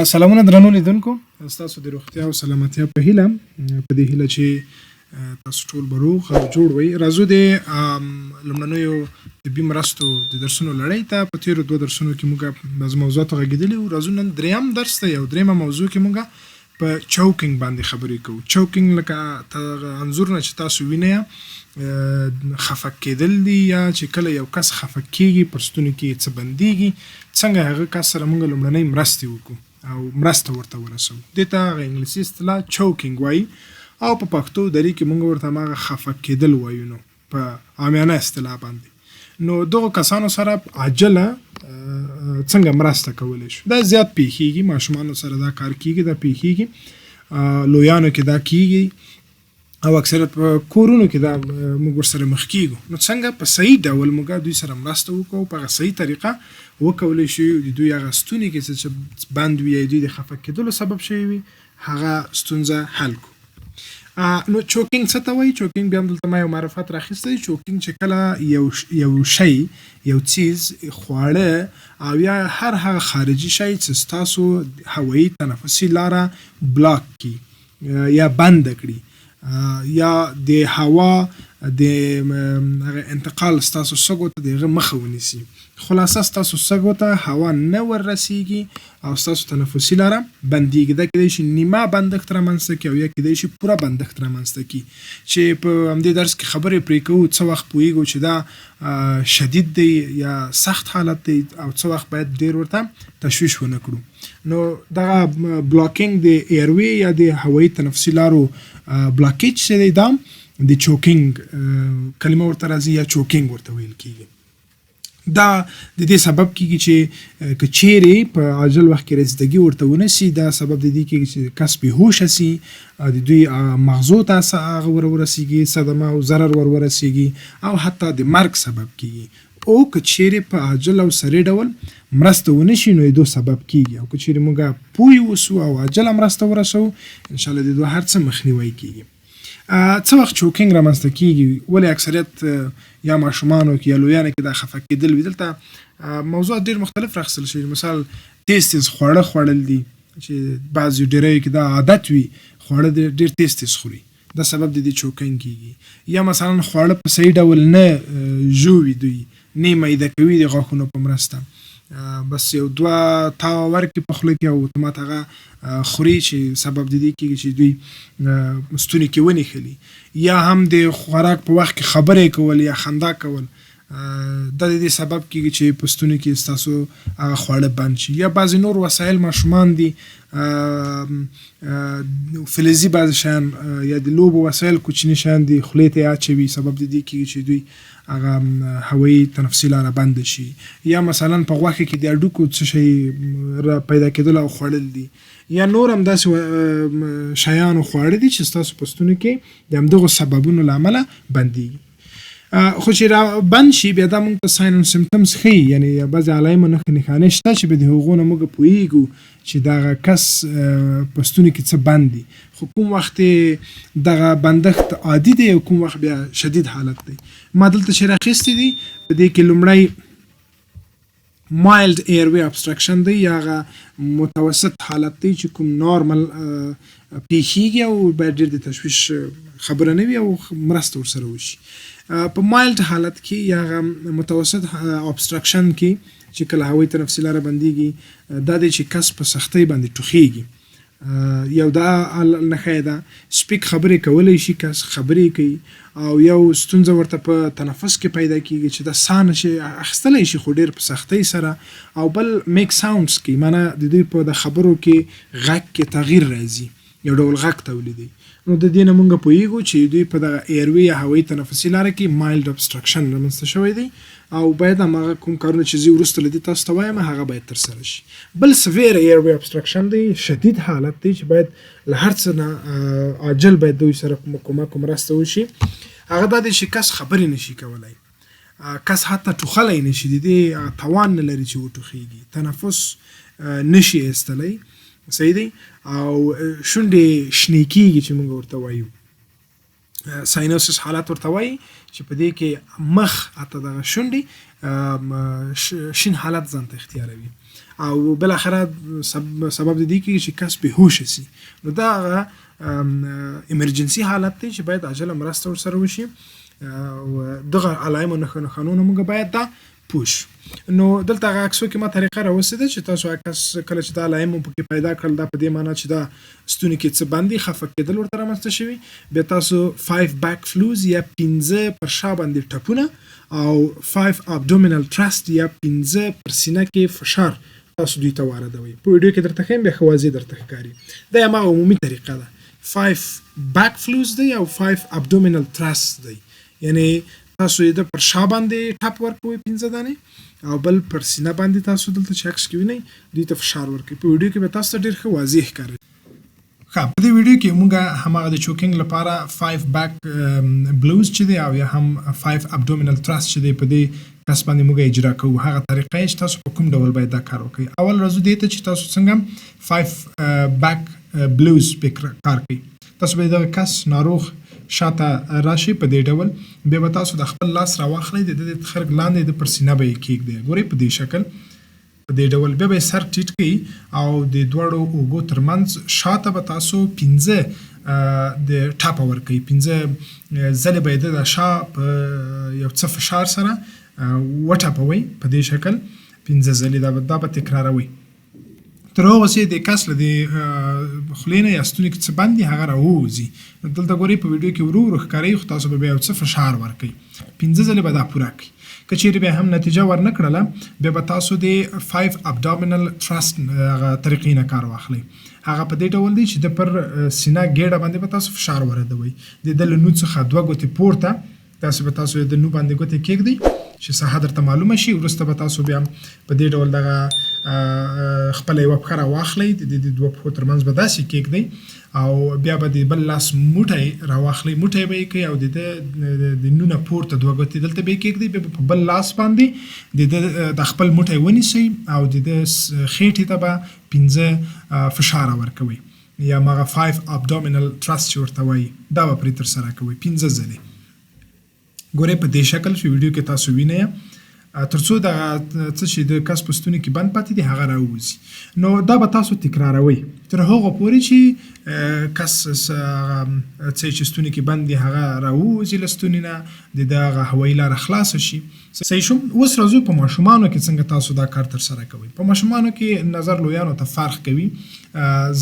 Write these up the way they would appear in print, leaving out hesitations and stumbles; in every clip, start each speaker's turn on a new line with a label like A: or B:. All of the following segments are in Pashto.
A: سلامونه درنو لیدونکو، ستاسو د روغتیا او سلامتیا په هیله چې تاسو ټول به روغ او جوړ وئ. راځو د لومړنیو طبي مرستو د درسونو لړۍ ته. په تېرو دوه درسونو کې موږ بعض موضوعاتو غږېدلي وو. راځو نن دریم درس ته یو درېیمه موضوع کې موږ په چوکینګ باندې خبرې کوو. چوکینګ لکه انځور نه چې تاسو وینئ خفه کېدل دي، یا چې کله یو کس خفه کېږي پر ستوني کې څه بندېږي، څنګه هغه کس سره موږ لومړنۍ مرستې وکړو او مرسته ورته ورسوو. دې ته هغه انګلیسي اصطلاح چوکینګ وایي، او په پښتو دري کې موږ ورته هماغه خفه کېدل وایو نو په عامیانه اصطلاح باندې. نو دغو کسانو سره عاجله څنګه مرسته کولی شو؟ دا زیات پیښیږي، ماشومانو سره دا کار کیږي، دا پیښیږي، لویانو کې دا کیږي، او اکثریت په کورونو کې دا موږ ورسره مخ کیږو. نو څنګه په صحیح ډول موږ دوی سره مرسته وکړو، په هغه صحیح طریقه وکولی شو د دوی هغه ستوني کې چې بند وي یا دوی د خفه کېدلو سبب شوی وي هغه ستونزه حل کړو. نو چوکینګ څه ته وایي؟ چوکینګ بیا هم دلته ما یو معرفت راخیستی. چوکینګ چې کله یو شی، یو څیز، خواړه او یا هر هغه خارجي شی چې ستاسو هوایي تنفسي لاره بلاک کړي یا بند کړي، یا د هوا د انتقال ستاسو سږو ته د هغه مخه ونیسي. خلاصه ستاسو سږو ته هوا نه وررسیږي او ستاسو تنفسي لاره بندیږي. دا کېدای شي نیمه بندښت رامنځته کړي او یا کېدای شي پوره بندښت رامنځته کړي، چې په همدې درس کې خبرې پرې کوو څه وخت پوهیږو چې دا شدید دی یا سخت حالت دی، او څه وخت باید ډېر ورته تشویش ونه کړو. نو دغه بلاکینګ د ایروی یا د هوایي تنفسي لارو بلاکیج چې دی، دا د چوکینګ کلمه ورته راځي یا چوکینګ ورته ویل کېږي. دا د دې سبب کېږي چې که چیرې په عاجل وخت کې رسیدګي ورته ونسي، دا سبب د دې کېږي چې کس بېهوشه سي، د دوی مغزو ته هغه ورسیږي، صدمه او ضرر ورسیږي، او حتی د مرګ سبب کېږي. او که چیرې په عاجل او سریع ډول مرسته ونشي نو د دوی سبب کېږي. او که چیرې موږ پوه اوسو او عاجله مرسته ورسوو، انشاءالله د دوی هر څه مخنیوی کېږي. څه وخت چوکینګ رامنځته کېږي؟ ولې اکثریت یا ماشومانو کې یا لویانو کې دا خفه کېدل وي؟ دلته موضوعات ډېر مختلف راخیستل شوي. مثال تیز تیز خواړه خوړل دي، چې بعضې ډېریو کې دا عادت وي خواړه ډېر تیز تیز خوري، دا سبب د دې چوکینګ کېږي. یا مثلا خواړه په صحیح ډول نه ژوي، دوی نه میده کوي د غاښونو په مرسته، بس یو دوه تاوه ورکړي په خوله کې او اتومات هغه خوري، چې سبب د دې کېږي چې دوی ستوني کې ونښلي. یا هم د خوراک په وخت کې خبرې کول یا خندا کول، دا د دې سبب کېږي چې په ستوني کې ستاسو هغه خواړه بند شي. یا بعضې نور وسایل ماشومان دي، فلزي بعضې شیان یا د لوبو وسایل کوچني شیان دي، خولې ته یې اچوي، سبب د دې کېږي چې دوی هغه هوایي تنفسي لاره بند شي. یا مثلا په غوښې کې د هډوکو څه شی پیدا کېدل او خوړل دي. یا نور هم داسې شیان او خواړه دي چې ستاسو په ستوني کې د همدغو سببونو له امله بندېږي. خو چې را بند شي، بیا دا موږ ته ساین اند سمپټمز ښیي، یعنې بعضې علایمو نښې نښانې شته چې به د هغو نه موږ پوهېږو چې دغه کس په ستوني کې څه بند دي. خو کوم وخت دغه بندښت عادي دی او کوم وخت بیا شدید حالت دی. ما دلته چې راخیستې دي، په دې کې لومړی مایلډ ایروی ابسټرکشن دی، یا هغه متوسط حالت دی چې کوم نارمل پیښیږي او باید ډېر د تشویش خبره نه وي او مرسته ورسره وشي. په مایلډ حالت کې یا هغه متوسط ابسټرکشن کې چې کله هوایي تنفسي لاره بندېږي، دا دی چې کس په سختۍ باندې ټوخیږي. یو دا نښه ده. سپیک خبرې کولی شي، کس خبرې کوي، او یو ستونزه ورته په تنفس کې پیدا کېږي چې دا ساه نشي اخیستلی شي، خو ډېر په سختۍ سره. او بل میک ساوندز کوي، معنی د دوی په د خبرو کې غږ کې تغییر راځي، یو ډول غږ تولیدوي. نو د دې نه موږ پوهېږو چې دوی په دغه ایروي یا هوایي تنفسي لاره کې مایلډ ابسټرکشن رامنځته شوی دی، او باید هماغه کوم کارونه چې زه وروسته له دې تاسو ته وایم هغه باید ترسره شي. بل سویر ایروي ابسټرکشن دی، شدید حالت دی چې باید له هر څه نه عاجل باید دوی سره کومک مرسته وشي. هغه دا دی چې کس خبرې نشي کولی، کس حتی ټوخلی نشي، د دې توان نه لري چې وټوخیږي، تنفس نشي ایستلی، صحیح دی، او شونډې شنې کېږي چې موږ ورته وایو، ساینوسس حالت ورته وایي، چې په دې کې مخ حتی دغه شونډې شین حالت ځان ته اختیاروي او بل اخره سبب د دې کې چې کس به هوش شي. نو دا ایمرجنسي حالت دی چې باید عاجله مرسته ورسره وشي او دغه علائم او نښانونه موږ باید دا پوش. نو دلته هغه عکسو کې ما طریقه راوستې چې تاسو عکس کله چې دا علائم مو پکې پیدا کړل دا په دې معنی چې دا ستوني کې څه باندې خفه کېدل ورته رامنځته شوي. بیا تاسو 5 بیک فلوز یا 15 پر شا باندې ټپونه او 5 abdominal thrust یا 15 پر سینه کې فشار تاسو دوی ته واردوي. په ویډیو کې درته ښیم بیا ښه واضح درته ښکاري. دا هماغه عمومي طریقه ده. 5 بیک فلوز دی او 5 abdominal thrust دی. یعنی تاسو یې د پر شا باندې ټپ ورکوئ 15 دانې او بل پر سینه باندې تاسو دلته چې عکس کې وینئ دوی ته فشار ورکوئ. په ویډیو کې به تاسو ته ډېر ښه واضح ښکاري. په دې ویډیو کې موږ هماغه د چوکینګ لپاره 5 بیک بلوز چې دی او یا هم 5 abdominal thrust چې دی په دې کس باندې موږ اجرا کوو. هغه طریقه چې تاسو په کوم ډول باید دا کار وکړئ. اول راځو دې ته چې تاسو څنګه 5 بیک بلوز په کار کوي. تاسو به دغه کس ناروغ شاته راشي په دې ډول بیا به تاسو د خپل لاس راواخلئ د خرګ لاندې د پر سینه به یې کېږدئ. ګورئ په دې شکل په دې ډول بیا به یې سر ټیټ کړئ او د دواړو اوږو ترمنځ شاته به تاسو 15 د ټاپه ورکوئ. 15 ځلې به یې د شا په یو څه فشار سره وټاپوئ په دې شکل 15 ځلې دا به تکراروئ تر هغه چې د کس له د خولې نه یا ستوني کې څه بند دي هغه راووځي. دلته ګورئ په ویډیو کې ورو ورو ښکاري خو تاسو به بیا یو څه فشار ورکوئ. 15 ځلې به دا پوره کړئ. که چیرې بیا هم نتیجه ورنه کړله بیا به تاسو د 5 abdominal thrust هغه طریقې نه کار واخلئ. هغه په دې ډول دی چې د پر سینه ګېډه باندې به تاسو فشار وردوئ. د ده له نو څخه 2 ګوتې پورته تاسو به تاسو د نو باندې ګوتې کېږدئ چې ساحه درته معلومه شي. وروسته به تاسو بیا په دې ډول دغه خپله یوه پښه راواخلئ د دوه پښو ترمنځ به داسې کېږدئ او بیا به د بل لاس موټی راواخلئ. موټی به یې کوئ او د نو نه پورته 2 ګوتې دلته به یې کېږدئ. بیا په بل لاس باندې د خپل موټی ونیسئ او د خېټې ته به 15 فشار ورکوئ یا مغه 5 abdominal thrust چې ورته وایي دا به پرې ترسره کوئ 15 ځلې. ګورئ په دې شکل چې ویډیو کې تاسو وینئ تر څو دغه څه چې د کس په ستوني کې بند پاتې دي هغه راووځي. نو دا به تاسو تکراروئ تر هغه پورې چې کس څه چې ستوني کې بند دي هغه راووځي له ستوني نه د دغه هوایي لاره خلاصه شي. صحیح شو. اوس راځو په ماشومانو کې څنګه تاسو دا کار ترسره کوئ. په ماشومانو کې نظر لویانو ته فرق کوي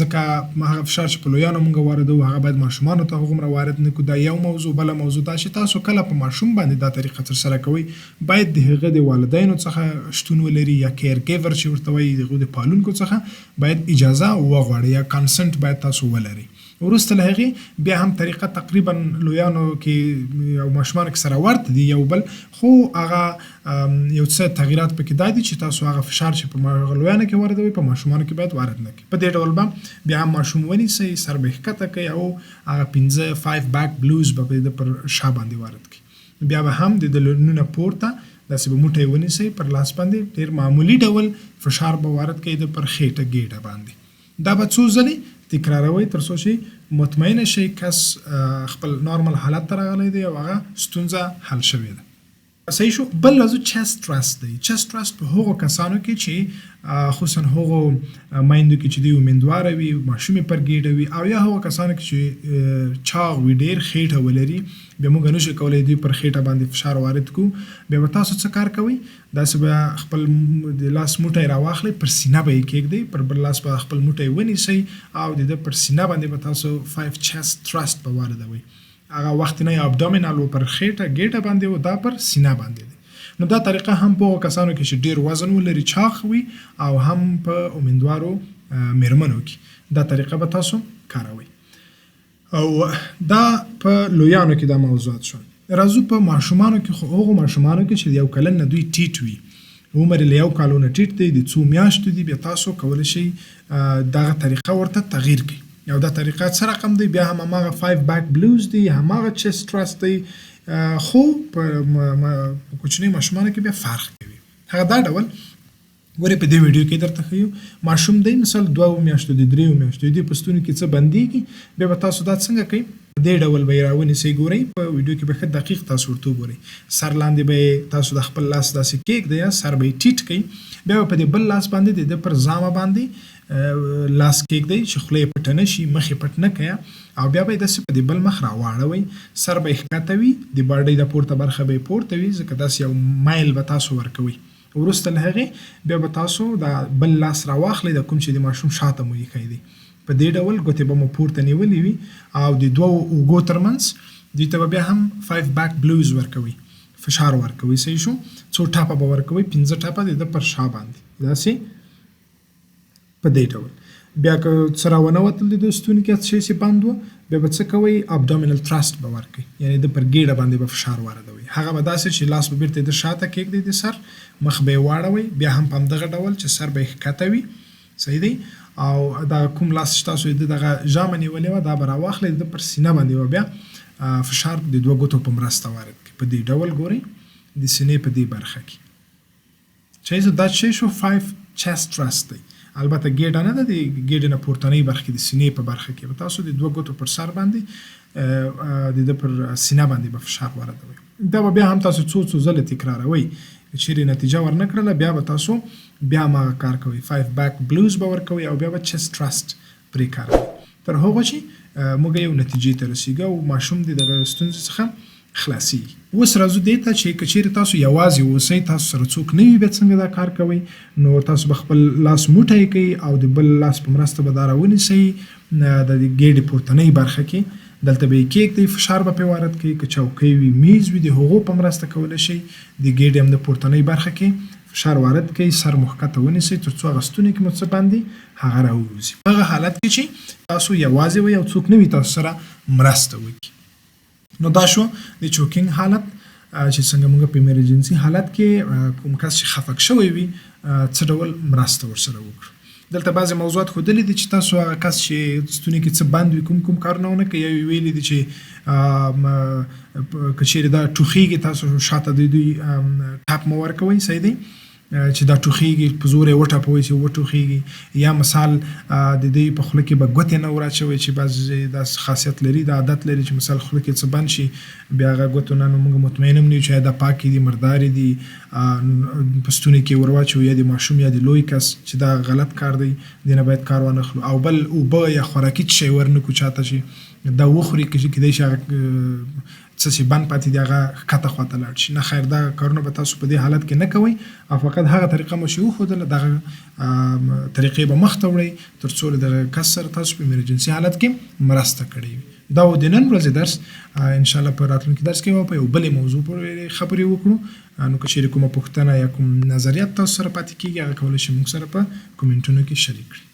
A: ځکه هغه فشار چې په لویانو موږ واردوو هغه باید ماشومانو ته هغومره وارد نه کړو. دا یو موضوع. بله موضوع دا چې تاسو کله په ماشوم باندې دا طریقه ترسره کوئ باید د هغه د والدینو څخه شتون ولري یا کیر ګیور چې ورته وایي د هغوی د پالونکو څخه باید اجازه وغواړئ یا کانسنټ باید تاسو ولرئ. وروسته له هغې بیا هم طریقه تقریبا لویانو کې او ماشومانو کې سره ورته دي یو بل خو هغه یو څه تغییرات پکې دا دي چې تاسو هغه فشار چې په لویانو کې واردوئ په ماشومانو کې باید وارد نه کړئ. په دې ډول به بیا هم ماشوم ونیسئ سر به یې ښکته کړئ او هغه 5 بیک بلوز به د پر شا باندې وارد کړئ. بیا به هم د نو نه پورته داسې به موټی ونیسئ پر لاس باندې ډېر معمولي ډول فشار به وارد کړئ د پر خېټه ګېډه باندې. دا به څو ځلې تکراروئ تر څو چې مطمئنه شئ کس خپل نارمل حالت ته راغلی دی او هغه ستونزه حل شوې ده. صحیح شو. بل راځو چست ترست دی. چست ترست په هغو کسانو کې چې خصوصا هغو میندو کې چې دوی امیندواره وي ماشومې پر ګېډه وي او یا هغو کسانو کې چې چاغ وي ډېر خېټه ولري بیا موږ نشو کولی دوی پر خېټه باندې فشار وارد کړو. بیا به تاسو څه کار کوئ داسې به خپل د لاس موټی راواخلئ پر سینه به یې کېږدئ پر بل لاس به خپل موټی ونیسئ او د ده پر سینه باندې به تاسو 5 chest thrust به واردوئ. هغه وخت نه یا abdominal و پر خېټه ګېډه باندې و دا پر سینه باندې دی. نو دا طریقه هم په هغو کسانو کې چې ډېر وزن ولري چاق وي او هم په امیندوارو مېرمنو کې دا طریقه به تاسو کاروئ. او دا په لویانو کې دا موضوعات شول. راځو په ماشومانو کې خو هغو ماشومانو کې چې د 1 کلن نه دوی ټیټ وي عمر یې له 1 کال نه ټیټ دی د څو میاشتو دی بیا تاسو کولی شئ دغه طریقه ورته تغییر کړئ. او دا طریقه څه رقم دی بیا هم هماغه 5 بیک بلوز دی هماغه چست ترست دی خو په کوچني ماشومانو کې بیا فرق کوي. هغه دا ډول ګورئ په دې ویډیو کې درته ښیو ماشوم دی مثال 2 میاشتو دی 3 میاشتو دی په ستوني کې څه بندېږي بیا به تاسو دا څنګه کوئ په دې ډول به یې راونیسئ. ګورئ په ویډیو کې به ښه دقیق تاسو ورته وګورئ. سر لاندې به یې تاسو د خپل لاس داسې کېږدئ، سر به یې ټیټ کړئ، بیا به په دې بل لاس باندې د ده پر زامه باندې لاس کېږدئ چې خوله یې پټه نه شي، مخ یې پټ نه کړئ، او بیا به یې داسې په دې بل مخ راواړوئ. سر به یې ښکته وي، د باډۍ د پورته برخه به یې پورته وي، ځکه داسې یو مایل به تاسو ورکوئ. وروسته له هغې بیا به تاسو د بل لاس راواخلئ، د کوم چې د ماشوم شاته مو ایښی دی. په دې ډول ګوتې به مو پورته نیولې وي او د دوو اوږو ترمنځ دوی ته به بیا هم 5 back blows ورکوئ، فشار ورکوئ. صحیح شو؟ څو ټاپه به ورکوئ، 15 ټاپه د ده پر شا باندې، داسې په دې ډول. بیا که څه راونه وتل د ده ستوني کې څه شی بند وه، بیا به څه کوئ، abdominal thrust به ورکوئ، یعنې د پر ګېډه باندې به فشار واردوئ. هغه به داسې چې لاس به بیرته د شاته کېږدئ د سر، مخ به یې واړوئ، بیا هم په همدغه ډول چې سر به یې ښکته وي. صحیح دی؟ او دا کوم لاس چې تاسو د دغه ژامه نیولې وه دا به راواخلئ، د پر سینه باندې به بیا فشار د دوه ګوتو په مرسته وارد کړئ. په دې ډول ګورئ د سینې په دې برخه کې. چې دا چې شو 5 chest thrust دی. البته ګېډه نه ده، د ګېډې نه پورتنۍ برخه کې د سینې په برخه کې به تاسو د دوه ګوتو پر سر باندې د ده پر سینه باندې به فشار واردوئ. دا به بیا هم تاسو څو ځله تکراروئ. که چیرې نتیجه ورنه کړله بیا به تاسو بیا هماغه کار کوئ، 5 back blows به ورکوئ او بیا به chest thrust پرې کاروئ تر هغو چې موږ یو نتیجې ته رسیږو او ماشوم د دغه ستونزې څخه خلاصیږي. اوس راځو دې ته چې که چیرې تاسو یوازې اوسئ، تاسو سره څوک نه وي، بیا څنګه دا کار کوئ؟ نو تاسو به خپل لاس موټی کوئ او د بل لاس په مرسته به دا راونیسئ د ګېډې پورتنۍ برخه کې، دلته به یې کېږدئ، فشار به پرې وارد کړئ. که چوکۍ وي، میز وي، د هغو په مرسته کولی شئ د ګېډې هم د پورتنۍ برخه کې فشار وارد کړئ، سر مو ښکته ونیسئ تر څو هغه ستوني کې مو څه بند دي هغه راووځي. په هغه حالت کې چې تاسو یوازې وئ او څوک نه وي تاسو سره مرسته وکړي. نو دا شو د چوکینګ حالت چې څنګه موږ په ایمرجنسي حالت کې کوم کس چې خفق شوی وي څه ډول مرسته ورسره وکړو. دلته بعضې موضوعات ښودلي دي چې تاسو هغه کس چې ستوني کې څه بند وي کوم کارونه ونه کوي. یو ویلي دي چې که چیرې دا ټوخیږي تاسو شاته د دوی ټاپ مه ورکوئ. صحیح دی؟ چې دا ټوخیږي په زور یې وټاپوئ چې وټوخیږي، یا مثال د دوی په خوله کې به ګوتې نه وراچوئ چې بعضې داسې خاصیت لري، دا عادت لري چې مثال خوله کې څه بند شي بیا هغه ګوتو نه نو موږ مطمئن هم نه یو چې دا پاکې دي، مردارې دي، په ستوني کې ور واچوو، یا د ماشوم یا د لوی کس چې دا غلط کار دی، دې نه باید کار وانه خلو. او بل اوبه یا خوراکي شی ور نه کړو چاته چې دا وخوري، کیدای شي هغه څه چې بند پاتې دي هغه ښکته خواته لاړ شي. نه خیر، دا کارونه به تاسو په دې حالت کې نه کوئ او فقط هغه طریقه مو چې وښودله دغه طریقې به مخ ته وړئ تر څو له دغه کس سره تاسو په ایمرجنسي حالت کې مرسته کړې وي. دا و د نن ورځې درس. انشاءالله په راتلونکي درس کې به په یو بلې موضوع پورې خبرې وکړو. نو که چیرې کومه پوښتنه یا کوم نظریات تاسو سره پاتې کېږي هغه کولی شئ موږ سره په کومنټونو کې شریک کړئ.